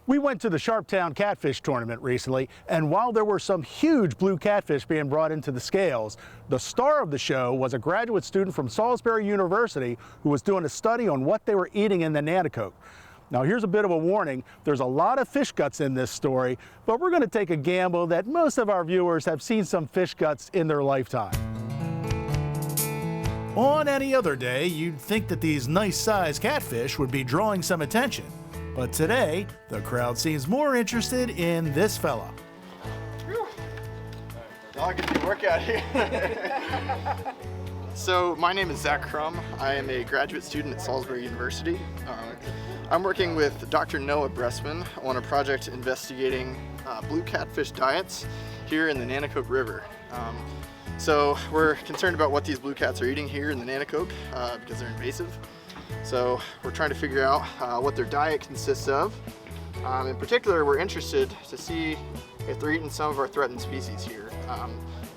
We went to the Sharptown Catfish Tournament recently, and while there were some huge blue catfish being brought into the scales, the star of the show was a graduate student from Salisbury University who was doing a study on what they were eating in the Nanticoke. Now here's a bit of a warning, there's a lot of fish guts in this story, but we're going to take a gamble that most of our viewers have seen some fish guts in their lifetime. On any other day, you'd think that these nice-sized catfish would be drawing some attention. But today, the crowd seems more interested in this fella. I'll get the workout here. So my name is Crum. I am a graduate student at Salisbury University. I'm working with Dr. Noah Bressman on a project investigating blue catfish diets here in the Nanticoke River. So we're concerned about what these blue cats are eating here in the Nanticoke because they're invasive. So we're trying to figure out what their diet consists of. In particular, we're interested to see if they're eating some of our threatened species here,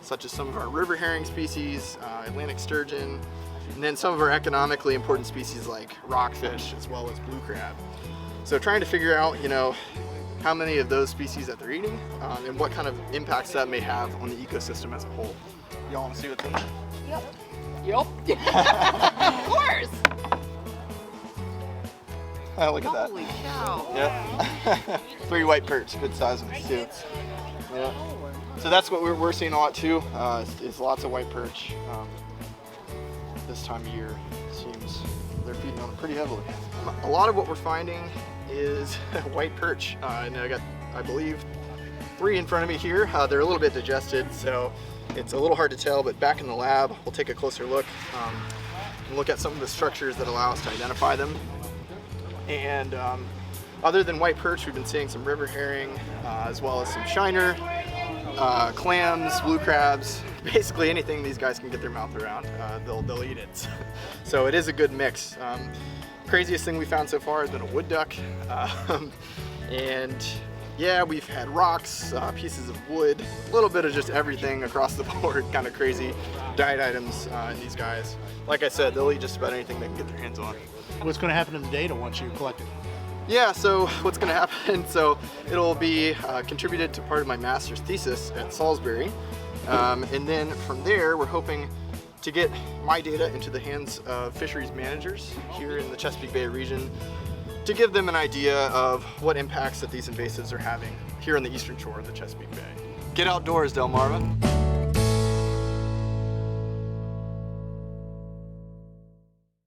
such as some of our river herring species, Atlantic sturgeon, and then some of our economically important species like rockfish as well as blue crab. So trying to figure out, how many of those species that they're eating and what kind of impacts that may have on the ecosystem as a whole. Y'all want to see what's in there? Yep. Of course. Oh, look at that. Holy cow. Yep. 3 white perch, good size ones too. Yeah. So that's what we're seeing a lot too, is lots of white perch. This time of year, it seems they're feeding on it pretty heavily. A lot of what we're finding is white perch. And I got, I believe, 3 in front of me here. They're a little bit digested, so it's a little hard to tell, but back in the lab, we'll take a closer look and look at some of the structures that allow us to identify them. And other than white perch, we've been seeing some river herring, as well as some shiner, clams, blue crabs, basically anything these guys can get their mouth around, they'll eat it. So it is a good mix. Craziest thing we found so far has been a wood duck. And yeah, we've had rocks, pieces of wood, a little bit of just everything across the board, kind of crazy diet items in these guys. Like I said, they'll eat just about anything they can get their hands on. What's going to happen to the data once you collect it? Yeah, so what's going to happen, so it'll be contributed to part of my master's thesis at Salisbury. And then from there, we're hoping to get my data into the hands of fisheries managers here in the Chesapeake Bay region to give them an idea of what impacts that these invasives are having here on the eastern shore of the Chesapeake Bay. Get outdoors, Delmarva.